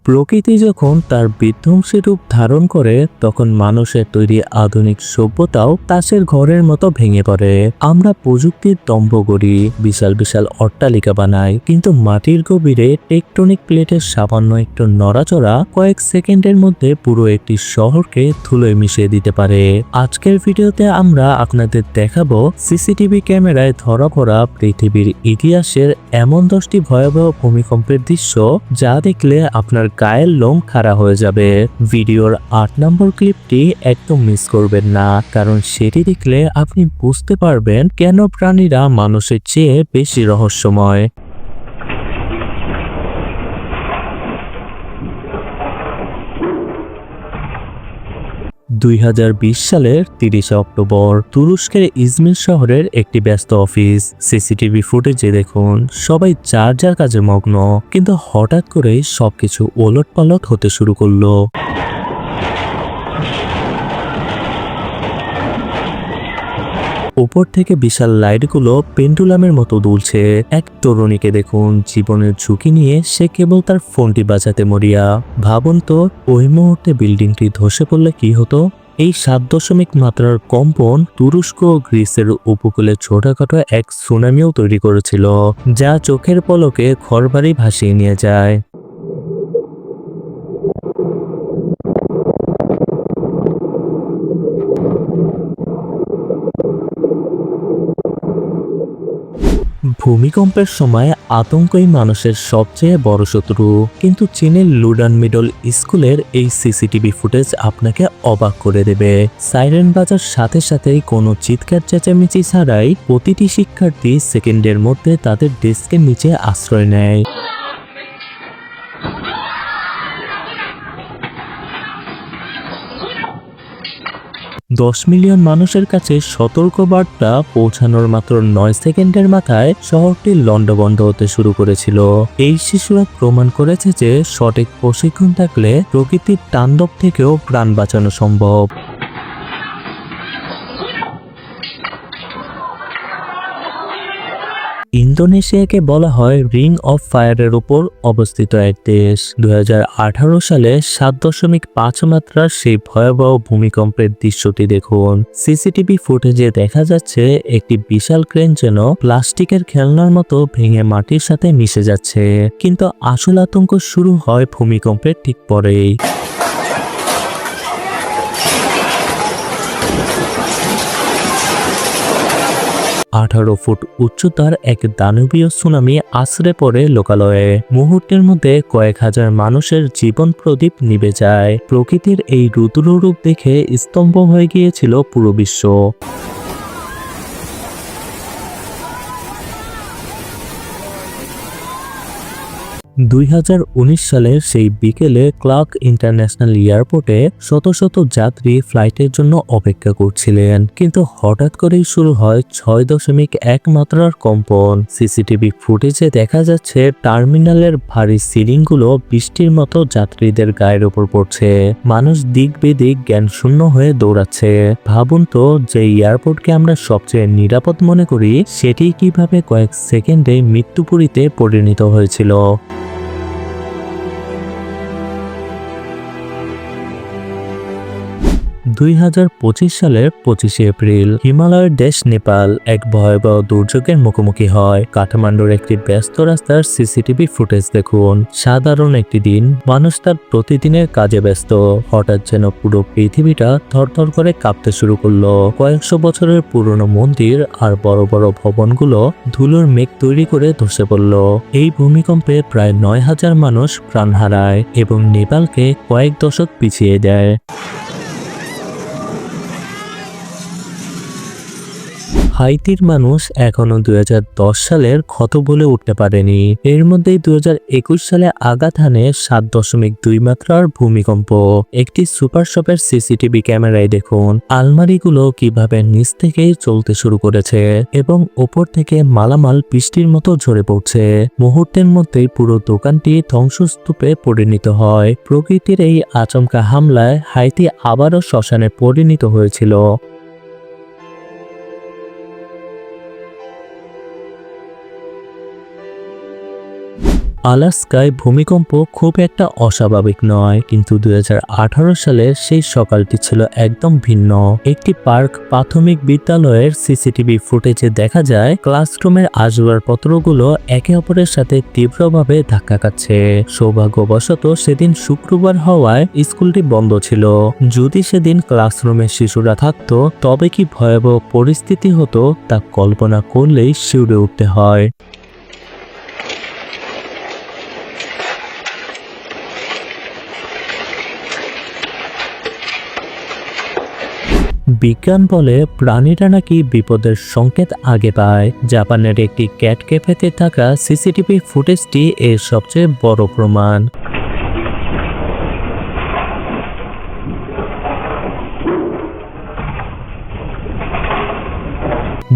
প্রকৃতি যখন তার বিধ্বংসী রূপ ধারণ করে তখন মানুষের তৈরি আধুনিক সভ্যতাও তাসের ঘরের মতো ভেঙে পড়ে। আমরা প্রযুক্তির দম্ভ করি, বিশাল বিশাল অট্টালিকা বানাই, কিন্তু মাটির গভীরে টেকটনিক প্লেটের সামান্য একটু নড়াচড়া কয়েক সেকেন্ডের মধ্যে পুরো একটি শহরকে ধুলোয় মিশিয়ে দিতে পারে। আজকের ভিডিওতে আমরা আপনাদের দেখাবো সিসিটিভি ক্যামেরায় ধরা পড়া পৃথিবীর ইতিহাসের এমন 10টি ভয়াবহ ভূমিকম্পের দৃশ্য যা দেখলে আপনার গায়ের লোম খাড়া হয়ে যাবে। ভিডিওর 8 নম্বর ক্লিপটি একদম মিস করবেন না, কারণ সেটি দেখলে আপনি বুঝতে পারবেন কেন প্রাণীরা মানুষের চেয়ে বেশি রহস্যময়। 2020 সালের 30 অক্টোবর তুরস্কের ইজমির শহরের একটি ব্যস্ত অফিস। সিসিটিভি ফুটেজে দেখুন সবাই যার যার কাজে মগ্ন, কিন্তু হঠাৎ করেই সবকিছু ওলটপালট হতে শুরু করলো। উপর থেকে বিশাল লাইটগুলো পেন্ডুলামের মতো দুলছে। এক তরুণীকে দেখুন জীবনের ঝুঁকি নিয়ে সে কেবল তার ফোনটি বাঁচাতে মরিয়া। ভাবুন তো ওই মুহূর্তে বিল্ডিংটি ধসে পড়লে কি হতো। এই 7 মাত্রার কম্পন তুরস্ক ও গ্রিসের উপকূলে ছোটখাটো এক সুনামিও তৈরি করেছিল, যা চোখের পলকে ঘরবাড়ি ভাসিয়ে নিয়ে যায়। 'ভূমিকম্পের সময় আতঙ্কই মানুষের সবচেয়ে বড় শত্রু। কিন্তু চীনের লুডান মিডল স্কুলের এই সিসিটিভি ফুটেজ আপনাকে অবাক করে দেবে। সাইরেন বাজার সাথে সাথেই কোনো চিৎকার চেঁচামেচি ছাড়াই প্রতিটি শিক্ষার্থী সেকেন্ডের মধ্যে তাদের ডেস্কের নিচে আশ্রয় নেয়। 10 মিলিয়ন মানুষের কাছে সতর্কবার্তা পৌঁছানোর মাত্র 9 সেকেন্ডের মাথায় শহরটি লন্ডভন্ড হতে শুরু করেছিল। এই শিশুরা প্রমাণ করেছে যে সঠিক প্রশিক্ষণ থাকলে প্রকৃতির তাণ্ডব থেকেও প্রাণ বাঁচানো সম্ভব। ইন্দোনেশিয়াকে বলা হয় রিং অফ ফায়ারের উপর অবস্থিত এক দেশ। 2018 সালে 7.5 মাত্রার সেই ভয়াবহ ভূমিকম্পের দৃশ্যটি দেখুন। সিসিটিভি ফুটেজে দেখা যাচ্ছে একটি বিশাল ক্রেন যেন প্লাস্টিকের খেলনার মতো ভেঙে মাটির সাথে মিশে যাচ্ছে। কিন্তু আসল আতঙ্ক শুরু হয় ভূমিকম্পের ঠিক পরেই। 18 ফুট উচ্চতার এক দানবীয় সুনামি আছড়ে পড়ে লোকালয়ে। মুহূর্তের মধ্যে কয়েক হাজার মানুষের জীবন প্রদীপ নিভে যায়। প্রকৃতির এই রুদ্র রূপ দেখে স্তম্ভ হয়ে গিয়েছিল পুরো বিশ্ব। 2019 সালের সেই বিকেলে ক্লার্ক ইন্টারন্যাশনাল এয়ারপোর্টে শত শত যাত্রী ফ্লাইটের জন্য অপেক্ষা করছিলেন, কিন্তু হঠাৎ করেই শুরু হয় 6.1 মাত্রার কম্পন। সিসিটিভি ফুটেজে দেখা যাচ্ছে টার্মিনালের ভারী সিলিংগুলো বৃষ্টির মতো যাত্রীদের গায়ের উপর পড়ছে। মানুষ দিক বেদিক জ্ঞানশূন্য হয়ে দৌড়াচ্ছে। ভাবুন তো, যে এয়ারপোর্টকে আমরা সবচেয়ে নিরাপদ মনে করি সেটি কিভাবে কয়েক সেকেন্ডে মৃত্যুপুরীতে পরিণত হয়েছিল। 2025 সালের 25 এপ্রিল হিমালয়ের দেশ নেপাল এক ভয়াবহ দুর্যোগের মুখোমুখি হয়। কাঠমান্ডুর একটি ব্যস্ত রাস্তার সিসিটিভি ফুটেজ দেখুন। সাধারণ একটি দিন, মানুষ তার প্রতিদিনের কাজে ব্যস্ত। হঠাৎ যেন পুরো পৃথিবীটা থরথর করে কাঁপতে শুরু করলো। কয়েকশো বছরের পুরনো মন্দির আর বড় বড় ভবনগুলো ধুলোর মেঘ তৈরি করে ধসে পড়ল। এই ভূমিকম্পে প্রায় 9,000 মানুষ প্রাণ হারায় এবং নেপালকে কয়েক দশক পিছিয়ে দেয়। হাইতির মানুষ এখনো 2010 সালের ক্ষত বলে উঠতে পারেনি। এর মধ্যেই 2021 সালে আঘাত হানে 7.2 মাত্রার ভূমিকম্প। একটি সুপার শপের সিসিটিভি ক্যামেরায় দেখুন আলমারিগুলো কিভাবে নিচ থেকেই চলতে শুরু করেছে এবং ওপর থেকে মালামাল বৃষ্টির মতো ঝরে পড়ছে। মুহূর্তের মধ্যেই পুরো দোকানটি ধ্বংসস্তূপে পরিণত হয়। প্রকৃতির এই আচমকা হামলায় হাইতি আবারও শ্মশানে পরিণত হয়েছিল। আলাস্কায় ভূমিকম্প খুব একটা অস্বাভাবিক নয়, কিন্তু 2018 সালে সেই সকালটি ছিল একদম ভিন্ন। একটি পার্ক প্রাথমিক বিদ্যালয়ের সিসিটিভি ফুটেজে দেখা যায় ক্লাসরুমের আসবাবপত্রগুলো একে অপরের সাথে তীব্রভাবে ধাক্কা খাচ্ছে। সৌভাগ্যবশত সেদিন শুক্রবার হওয়ায় স্কুলটি বন্ধ ছিল। যদি সেদিন ক্লাসরুমে শিশুরা থাকতো তবে কি ভয়াবহ পরিস্থিতি হতো তা কল্পনা করলেই শিউরে উঠতে হয়। বিজ্ঞান বলে প্রাণীরা নাকি বিপদের সংকেত আগে পায়। জাপানের একটি ক্যাট ক্যাফেতে থাকা সিসিটিভি ফুটেজটি এর সবচেয়ে বড় প্রমাণ।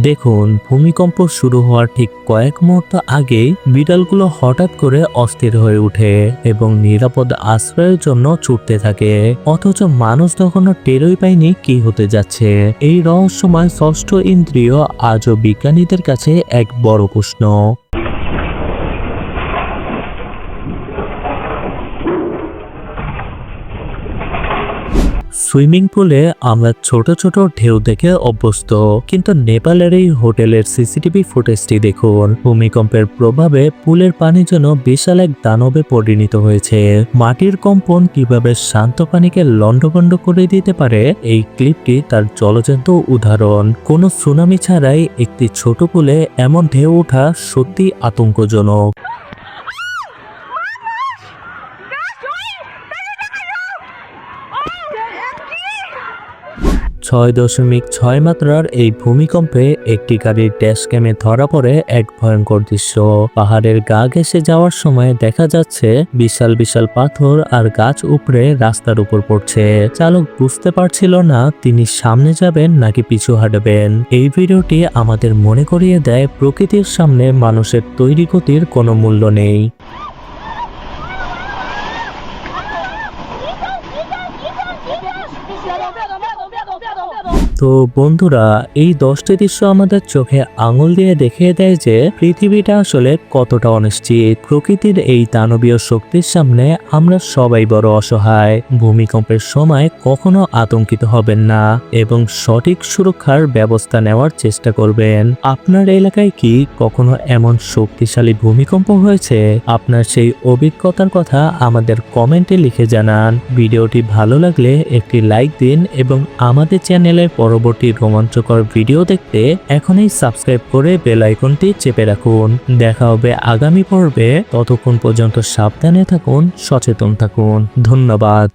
দেখুন, ভূমিকম্প শুরু হওয়ার ঠিক কয়েক মুহূর্ত আগেই বিড়ালগুলো হঠাৎ করে অস্থির হয়ে ওঠে এবং নিরাপদ আশ্রয়ের জন্য ছুটতে থাকে, অথচ মানুষ তখনও টেরই পায়নি কি হতে যাচ্ছে। এই রহস্যময় ষষ্ঠ ইন্দ্রিয় আজও বিজ্ঞানীদের কাছে এক বড় প্রশ্ন। সুইমিং পুলে আমরা ছোট ছোট ঢেউ দেখে অভ্যস্ত, কিন্তু নেপালের এই হোটেলের সিসিটিভি ফুটেজটি দেখুন। ভূমিকম্পের প্রভাবে পুলের পানি যেন বিশাল এক দানবে পরিণত হয়েছে। মাটির কম্পন কিভাবে শান্ত পানিকে লণ্ডভণ্ড করে দিতে পারে, এই ক্লিপটি তার জলজ্যান্ত উদাহরণ। কোনো সুনামি ছাড়াই একটি ছোট পুলে এমন ঢেউ ওঠা সত্যি আতঙ্কজনক। 6.6 মাত্রার এই ভূমিকম্পে একটি গাড়ির ড্যাশক্যামে ধরা পড়ে এক ভয়ঙ্কর দৃশ্য। পাহাড়ের গা ঘেঁষে যাওয়ার সময় দেখা যাচ্ছে বিশাল বিশাল পাথর আর গাছ উপড়ে রাস্তার উপর পড়ছে। চালক বুঝতে পারছিল না তিনি সামনে যাবেন নাকি পিছু হাঁটবেন। এই ভিডিওটি আমাদের মনে করিয়ে দেয় প্রকৃতির সামনে মানুষের তৈরি গতির কোনো মূল্য নেই। তো বন্ধুরা, এই 10টি দৃশ্য আমাদের চোখে আঙুল দিয়ে দেখিয়ে দেয় যে পৃথিবীটা আসলে কতটা অনিশ্চিত। প্রকৃতির এই দানবীয় শক্তির সামনে আমরা সবাই বড় অসহায়। ভূমিকম্পের সময় কখনো আতঙ্কিত হবেন না এবং সঠিক সুরক্ষার ব্যবস্থা নেওয়ার চেষ্টা করবেন। আপনার এলাকায় কি কখনো এমন শক্তিশালী ভূমিকম্প হয়েছে? আপনার সেই অভিজ্ঞতার কথা আমাদের কমেন্টে লিখে জানান। ভিডিওটি ভালো লাগলে একটি লাইক দিন এবং আমাদের চ্যানেলের পরবর্তী রোমাঞ্চকর ভিডিও দেখতে এখনই সাবস্ক্রাইব করে বেল আইকনটি চেপে রাখুন। দেখা হবে আগামী পর্বে। ততক্ষণ পর্যন্ত সাবধানে থাকুন, সচেতন থাকুন। ধন্যবাদ।